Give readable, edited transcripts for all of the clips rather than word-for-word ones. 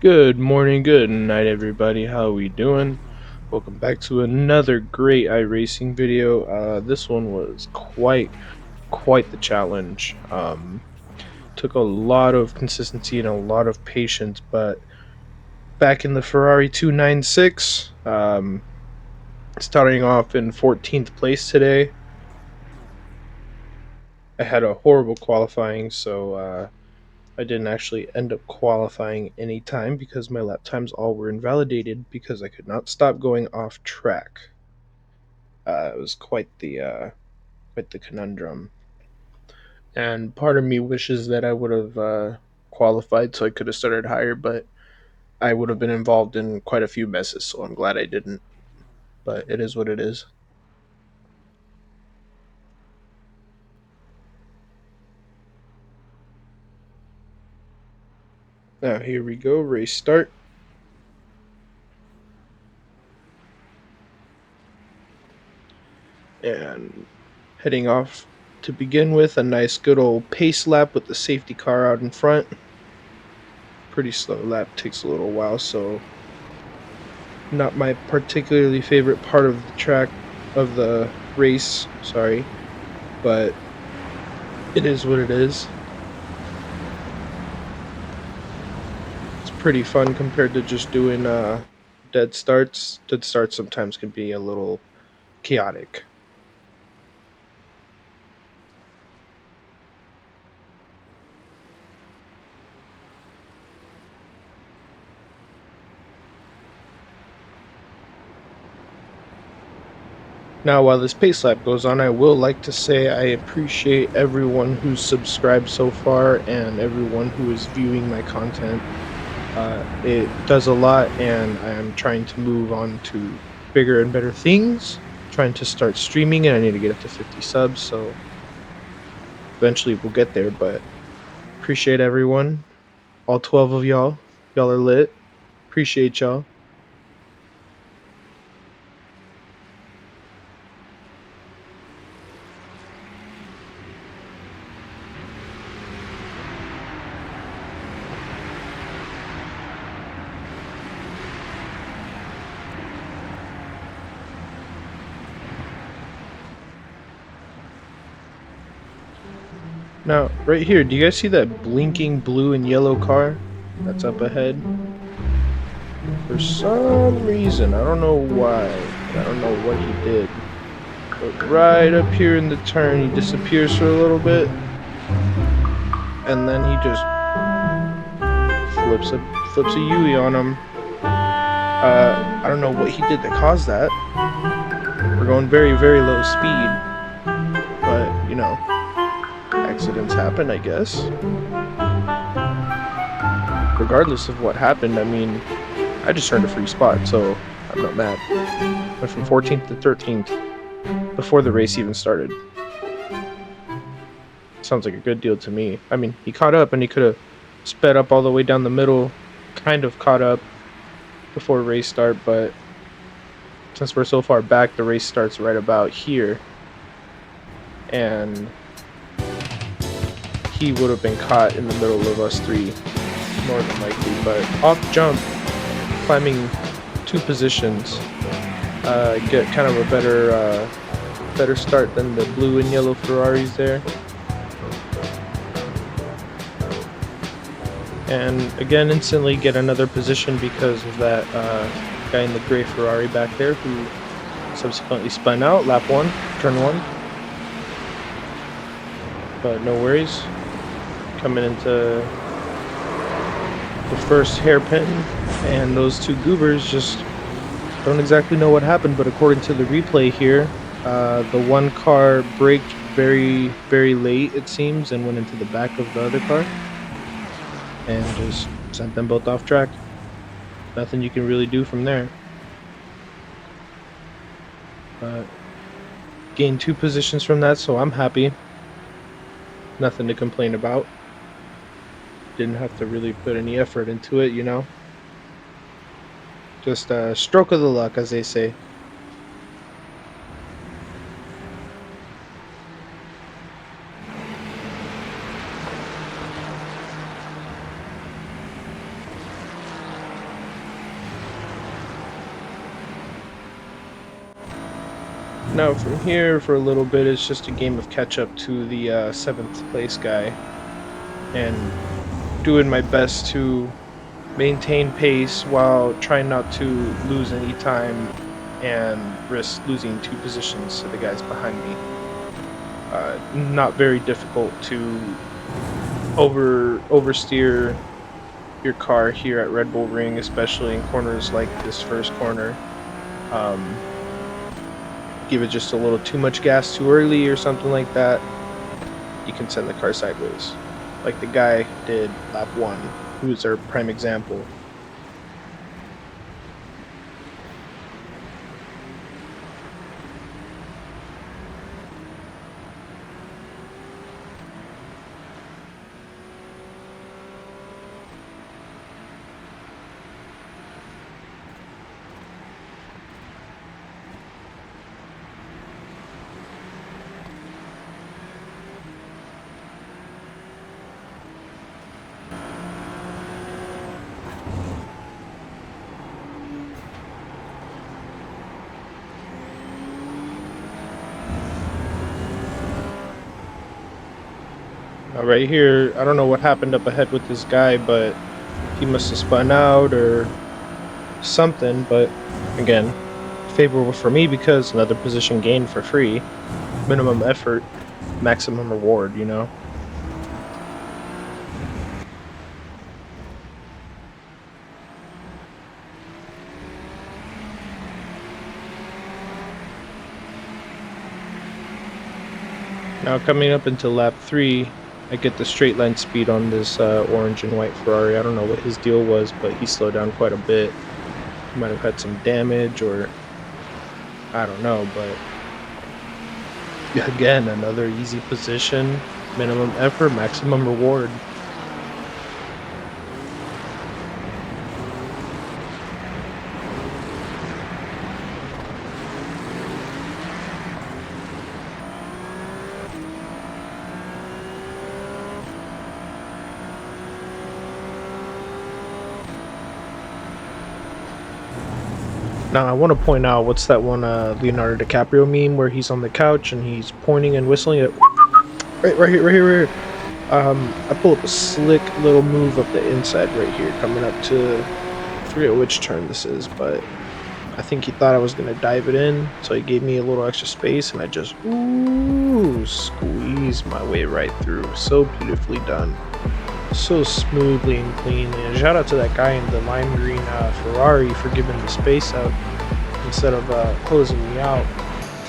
Good morning, good night, everybody. How we doing? Welcome back to another great iRacing video. This one was quite the challenge. Took a lot of consistency and a lot of patience, but back in the Ferrari 296, starting off in 14th place today. I had a horrible qualifying, so I didn't actually end up qualifying any time because my lap times all were invalidated because I could not stop going off track. It was quite the conundrum, and part of me wishes that I would have qualified so I could have started higher, but I would have been involved in quite a few messes, so I'm glad I didn't. But it is what it is. Now here we go, race start. And heading off to begin with, a nice good old pace lap with the safety car out in front. Pretty slow lap, takes a little while, so not my particularly favorite part of the track, of the race, sorry, but it is what it is. It's pretty fun compared to just doing dead starts. Dead starts sometimes can be a little chaotic. Now, while this pace lap goes on, I will like to say I appreciate everyone who's subscribed so far and everyone who is viewing my content. It does a lot, and I am trying to move on to bigger and better things. Trying to start streaming, and I need to get up to 50 subs, so eventually we'll get there. But appreciate everyone, all 12 of y'all. Y'all are lit. Appreciate y'all. Now, right here, do you guys see that blinking blue and yellow car that's up ahead? For some reason, I don't know why, I don't know what he did, but right up here in the turn, he disappears for a little bit, and then he just flips a Yui on him. I don't know what he did to cause that. We're going very, very low speed, but, you know, accidents happen, I guess. Regardless of what happened, I mean, I just earned a free spot, so I'm not mad. Went from 14th to 13th before the race even started. Sounds like a good deal to me. I mean, he caught up and he could have sped up all the way down the middle, kind of caught up before race start, but since we're so far back, the race starts right about here. And he would have been caught in the middle of us three, more than likely. But off jump, climbing 2 positions, get kind of a better start than the blue and yellow Ferraris there. And again, instantly get another position because of that guy in the gray Ferrari back there who subsequently spun out lap 1, turn 1. But no worries. Coming into the first hairpin, and those 2 goobers just don't exactly know what happened, but according to the replay here, the one car braked very, very late, it seems, and went into the back of the other car and just sent them both off track. Nothing you can really do from there. Gained 2 positions from that, so I'm happy. Nothing to complain about. Didn't have to really put any effort into it, you know. Just a stroke of the luck, as they say. Now from here for a little bit, it's just a game of catch up to the 7th place guy, and doing my best to maintain pace while trying not to lose any time and risk losing 2 positions to the guys behind me. Not very difficult to oversteer your car here at Red Bull Ring, especially in corners like this first corner. Um, Give it just a little too much gas too early or something like that, you can send the car sideways, like the guy did lap 1, who's our prime example. Right here, I don't know what happened up ahead with this guy, but he must have spun out or something. But again, favorable for me because another position gained for free. Minimum effort, maximum reward, you know? Now coming up into lap 3, I get the straight line speed on this orange and white Ferrari. I don't know what his deal was, but he slowed down quite a bit. He might have had some damage or I don't know, but again, another easy position, minimum effort, maximum reward. Now I want to point out, what's that one Leonardo DiCaprio meme where he's on the couch and he's pointing and whistling at right here. I pull up a slick little move up the inside right here, coming up to, I forget which turn this is, but I think he thought I was gonna dive it in, so he gave me a little extra space, and I just squeezed my way right through. So beautifully done, so smoothly and cleanly. And shout out to that guy in the lime green Ferrari for giving the space out instead of closing me out.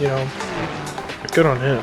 You know, good on him.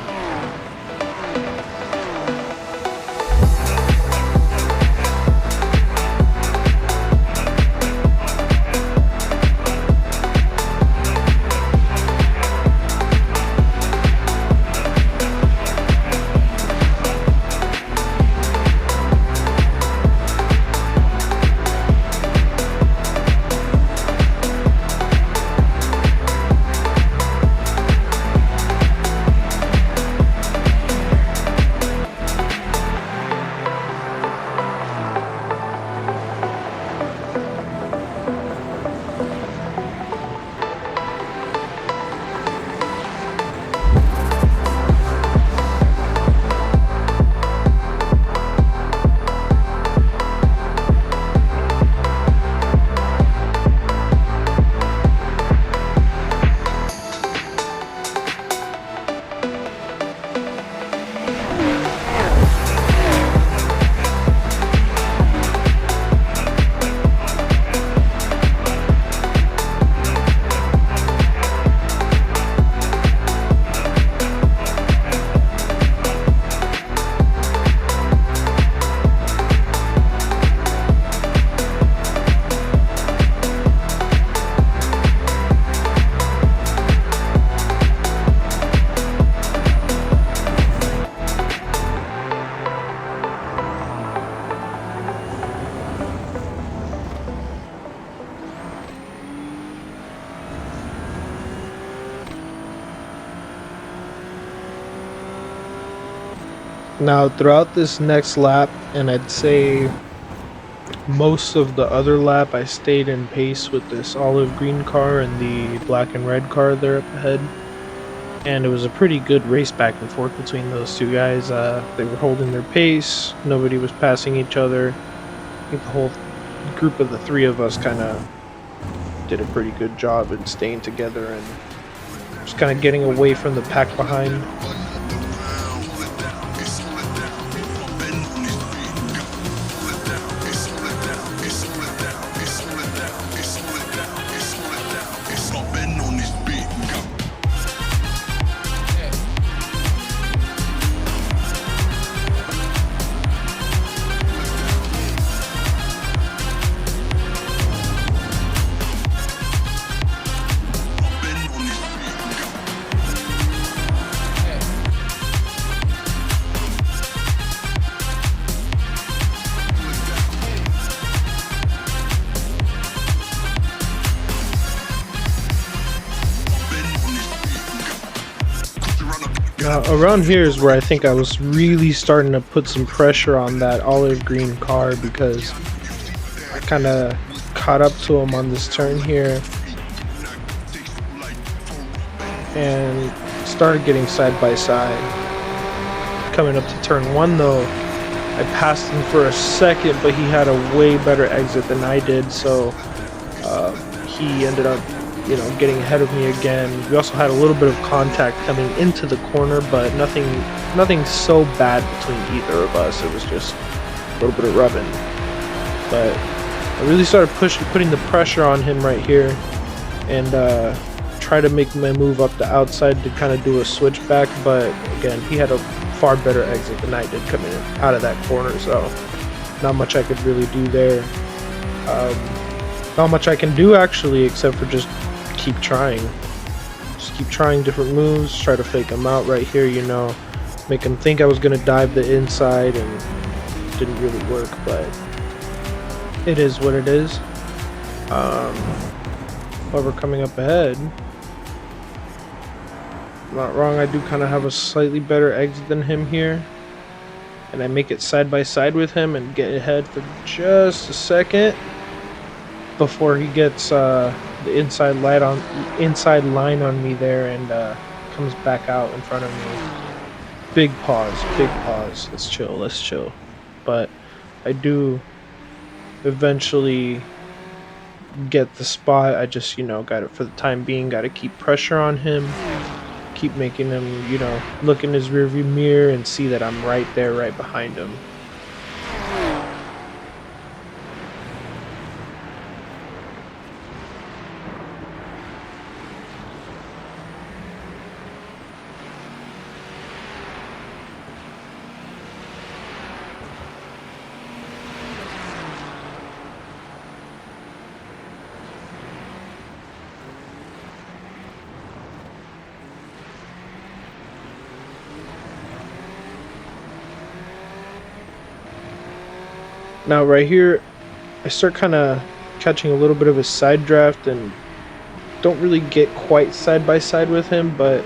Now throughout this next lap, and I'd say most of the other lap, I stayed in pace with this olive green car and the black and red car there up ahead. and it was a pretty good race back and forth between those two guys. They were holding their pace, nobody was passing each other. I think the whole group of the three of us kind of did a pretty good job in staying together and just kind of getting away from the pack behind. Around here is where I think I was really starting to put some pressure on that olive green car, because I kind of caught up to him on this turn here and started getting side by side. Coming up to turn 1 though, I passed him for a second, but he had a way better exit than I did, so he ended up, you know, getting ahead of me again. We also had a little bit of contact coming into the corner, but nothing so bad between either of us. It was just a little bit of rubbing. But I really started putting the pressure on him right here, and try to make my move up the outside to kind of do a switchback. But again, he had a far better exit than I did coming out of that corner, so not much I could really do there. Not much I can do actually, except for just keep trying. Just keep trying different moves, try to fake him out right here, you know, make him think I was gonna dive the inside, and it didn't really work, but it is what it is. However, coming up ahead, not wrong, I do kind of have a slightly better exit than him here, and I make it side by side with him and get ahead for just a second before he gets the inside line on me there, and comes back out in front of me. Big pause. Let's chill. But I do eventually get the spot. I just, you know, got it for the time being. Got to keep pressure on him. Keep making him, you know, look in his rearview mirror and see that I'm right there, right behind him. Now right here, I start kind of catching a little bit of a side draft and don't really get quite side by side with him, but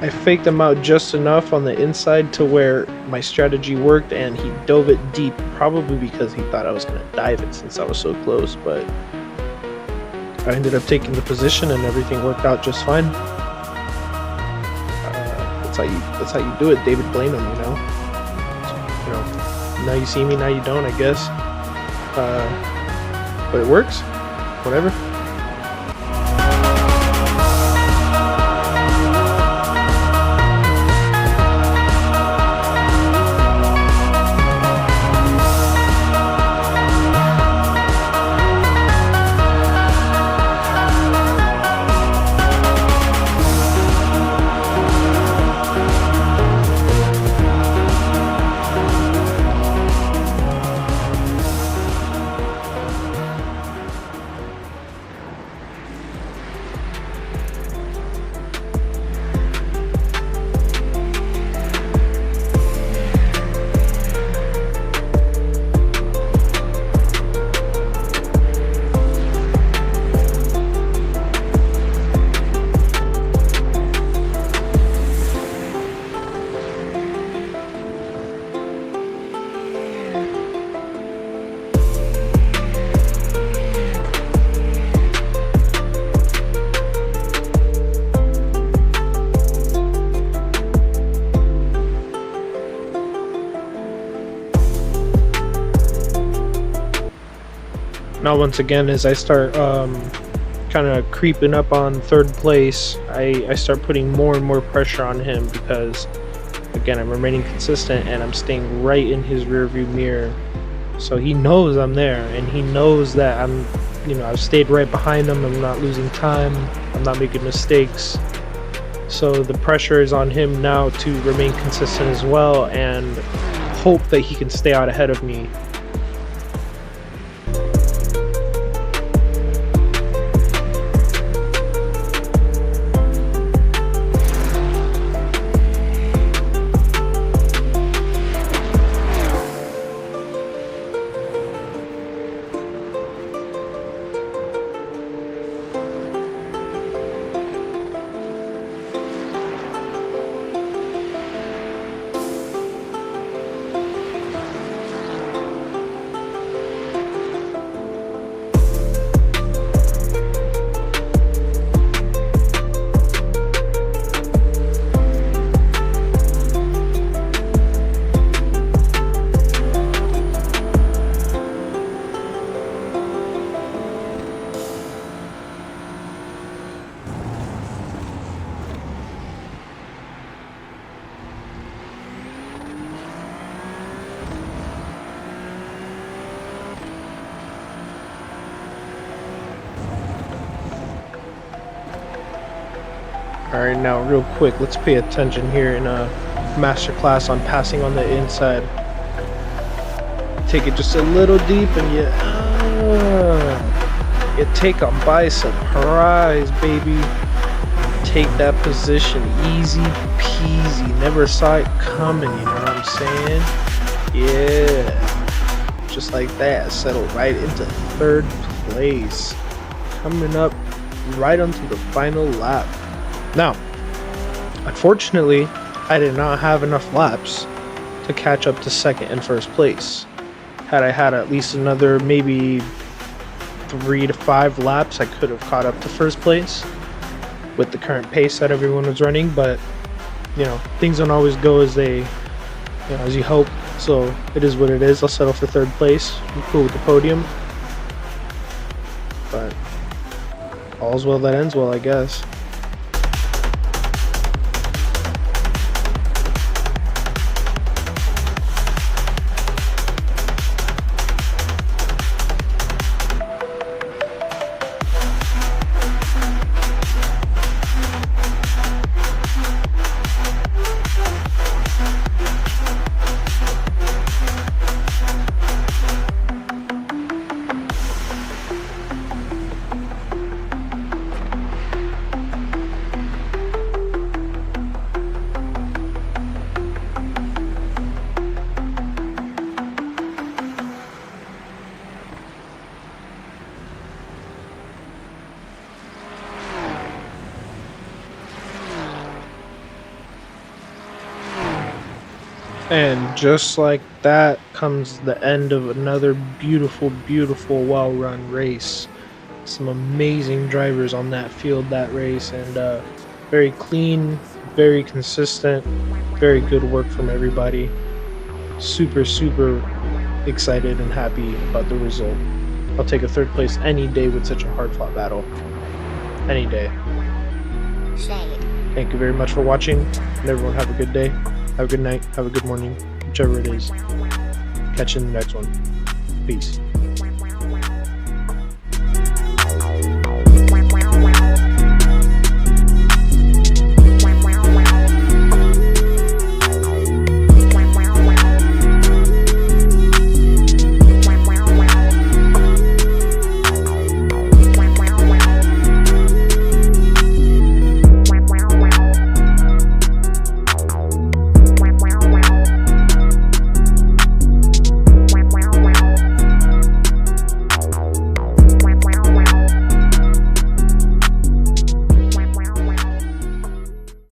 I faked him out just enough on the inside to where my strategy worked, and he dove it deep, probably because he thought I was going to dive it since I was so close, but I ended up taking the position and everything worked out just fine. That's how you do it, David Blanham, you know. You know, now you see me, now you don't, I guess. But it works. Whatever. Now once again, as I start kind of creeping up on third place, I start putting more and more pressure on him, because again, I'm remaining consistent and I'm staying right in his rear view mirror. So he knows I'm there, and he knows that I've stayed right behind him. I'm not losing time. I'm not making mistakes. So the pressure is on him now to remain consistent as well and hope that he can stay out ahead of me. Alright, now real quick, let's pay attention here in a masterclass on passing on the inside. Take it just a little deep and you take them by surprise, baby. Take that position easy peasy. Never saw it coming, you know what I'm saying? Yeah. Just like that, settle right into third place. Coming up right onto the final lap. Now, unfortunately, I did not have enough laps to catch up to second and first place. Had I had at least another maybe 3 to 5 laps, I could have caught up to first place with the current pace that everyone was running. But things don't always go as as you hope. So it is what it is. I'll settle for third place. I'm cool with the podium, but all's well that ends well, I guess. And just like that comes the end of another beautiful, beautiful, well-run race. Some amazing drivers on that field that race, and very clean, very consistent, very good work from everybody. Super, super excited and happy about the result. I'll take a third place any day with such a hard-fought battle. Any day. Thank you very much for watching, and everyone have a good day. Have a good night, have a good morning, whichever it is. Catch you in the next one. Peace.